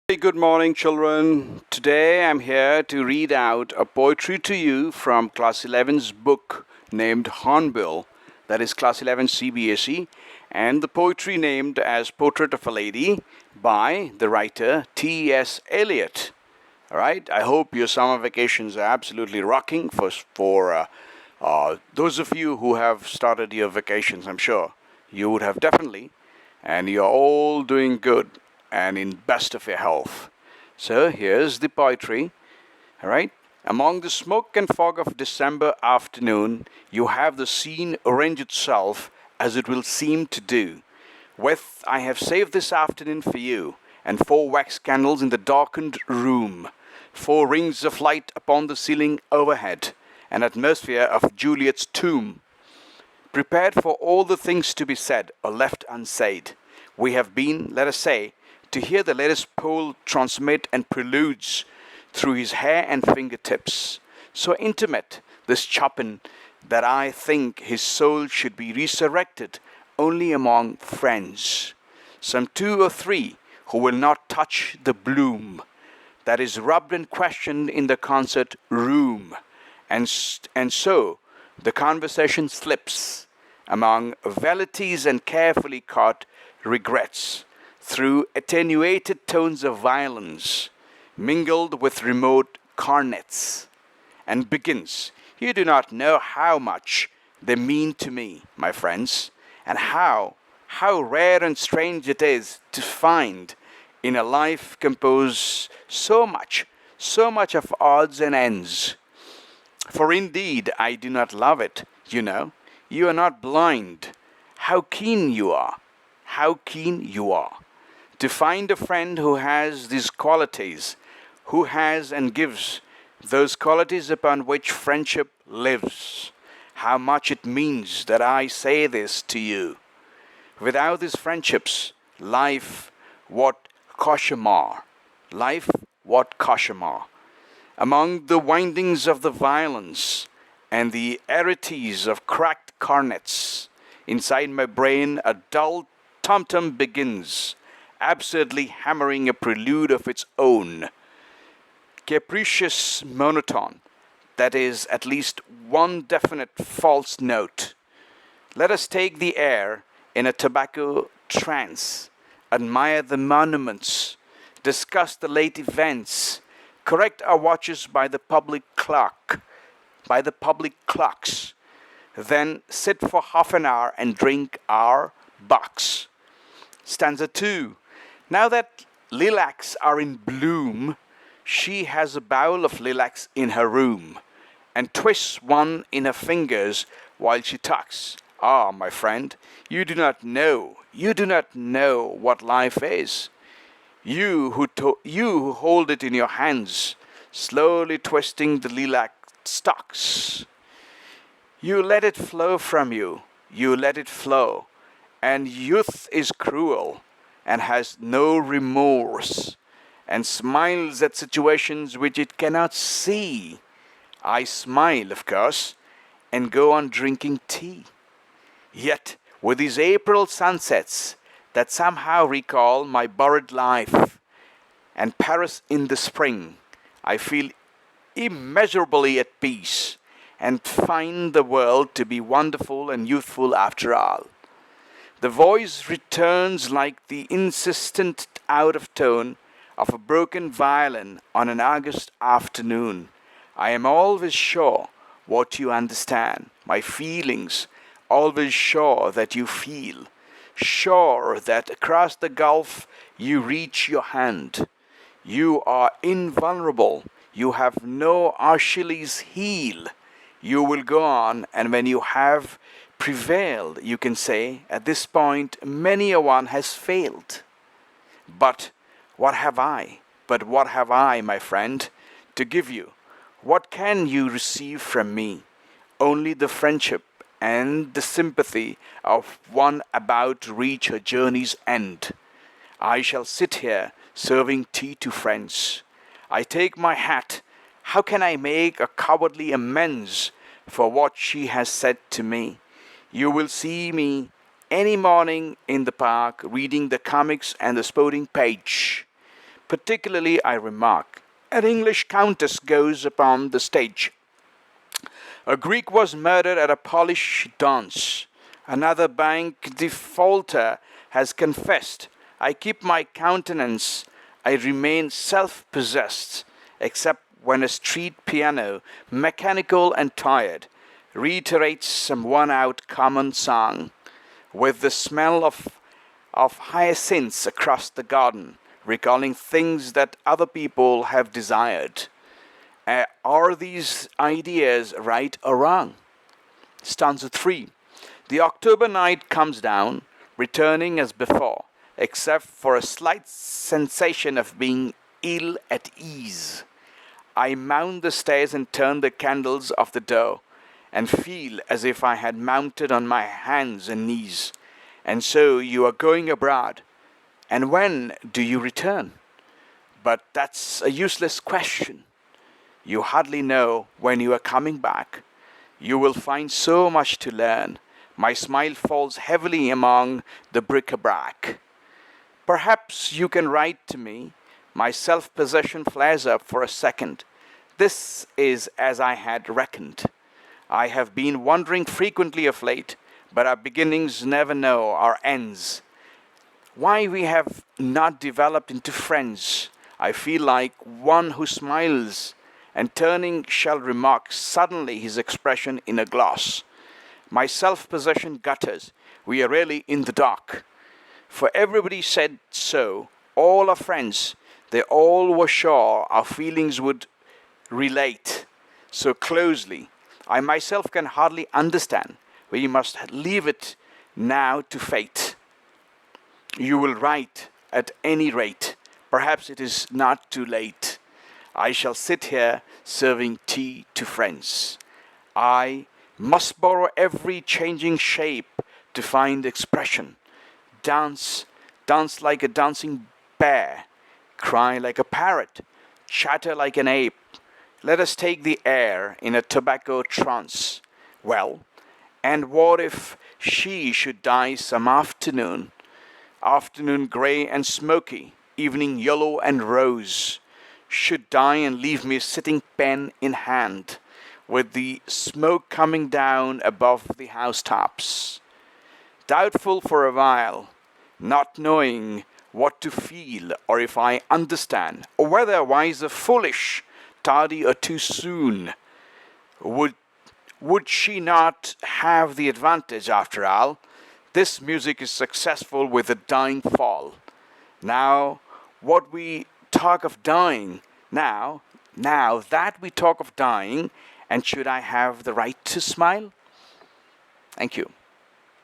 Hey, good morning, children. Today I'm here to read out a poetry to you from Class 11's book named Hornbill, that is Class 11 CBSE, and the poetry named as Portrait of a Lady by the writer T.S. Eliot. All right, I hope your summer vacations are absolutely rocking for those of you who have started your vacations. I'm sure you would have definitely, and you're all doing good and in best of your health. So here's the poetry. All right. Among the smoke and fog of December afternoon, you have the scene arrange itself as it will seem to do. With I have saved this afternoon for you, and 4 wax candles in the darkened room, 4 rings of light upon the ceiling overhead, an atmosphere of Juliet's tomb. Prepared for all the things to be said or left unsaid, we have been, let us say, to hear the latest pole transmit and preludes through his hair and fingertips. So intimate, this Chopin, that I think his soul should be resurrected only among friends. Some 2 or 3 who will not touch the bloom that is rubbed and questioned in the concert room. And so the conversation slips among vanities and carefully caught regrets through attenuated tones of violence mingled with remote cornets, and begins. You do not know how much they mean to me, my friends, and how rare and strange it is to find in a life composed so much of odds and ends. For indeed I do not love it, you know. You are not blind. How keen you are! How keen you are! To find a friend who has these qualities, who has and gives those qualities upon which friendship lives. How much it means that I say this to you. Without these friendships, life, what cauchemar! Life, what cauchemar! Among the windings of the violence and the arities of cracked cornets, inside my brain a dull tum-tum begins, absurdly hammering a prelude of its own, capricious monotone, that is at least one definite false note. Let us take the air in a tobacco trance, admire the monuments, discuss the late events, correct our watches by the public clock, by the public clocks, then sit for half an hour and drink our box. Stanza 2. Now that lilacs are in bloom, she has a bowl of lilacs in her room, and twists one in her fingers while she talks. Ah, my friend, you do not know what life is. You who hold it in your hands, slowly twisting the lilac stalks. You let it flow from you, you let it flow, and youth is cruel and has no remorse and smiles at situations which it cannot see. I smile, of course, and go on drinking tea. Yet, with these April sunsets that somehow recall my buried life and Paris in the spring, I feel immeasurably at peace and find the world to be wonderful and youthful after all. The voice returns like the insistent out of tone of a broken violin on an August afternoon. I am always sure what you understand, my feelings, always sure that you feel, sure that across the gulf you reach your hand. You are invulnerable, you have no Achilles heel. You will go on, and when you have prevailed, you can say, at this point, many a one has failed. But what have I? But what have I, my friend, to give you? What can you receive from me? Only the friendship and the sympathy of one about to reach her journey's end. I shall sit here serving tea to friends. I take my hat. How can I make a cowardly amends for what she has said to me? You will see me any morning in the park reading the comics and the sporting page. Particularly, I remark, an English countess goes upon the stage. A Greek was murdered at a Polish dance. Another bank defaulter has confessed. I keep my countenance. I remain self-possessed, except when a street piano, mechanical and tired, reiterates some worn-out common song, with the smell of hyacinths across the garden, recalling things that other people have desired. Are these ideas right or wrong? Stanza 3. The October night comes down, returning as before, except for a slight sensation of being ill at ease. I mount the stairs and turn the candles off the door, and feel as if I had mounted on my hands and knees. And so you are going abroad. And when do you return? But that's a useless question. You hardly know when you are coming back. You will find so much to learn. My smile falls heavily among the bric-a-brac. Perhaps you can write to me. My self-possession flares up for a second. This is as I had reckoned. I have been wondering frequently of late, but our beginnings never know our ends. Why we have not developed into friends. I feel like one who smiles and turning shall remark suddenly his expression in a gloss. My self-possession gutters. We are really in the dark. For everybody said so, all our friends, they all were sure our feelings would relate so closely. I myself can hardly understand. We must leave it now to fate. You will write at any rate. Perhaps it is not too late. I shall sit here serving tea to friends. I must borrow every changing shape to find expression. Dance like a dancing bear. Cry like a parrot. Chatter like an ape. Let us take the air in a tobacco trance. Well, and what if she should die some afternoon? Afternoon grey and smoky, evening yellow and rose, should die and leave me sitting pen in hand, with the smoke coming down above the housetops. Doubtful for a while, not knowing what to feel or if I understand, or whether wise or foolish, tardy or too soon. Would she not have the advantage after all? This music is successful with a dying fall. Now, what we talk of dying, now that we talk of dying, and should I have the right to smile? Thank you.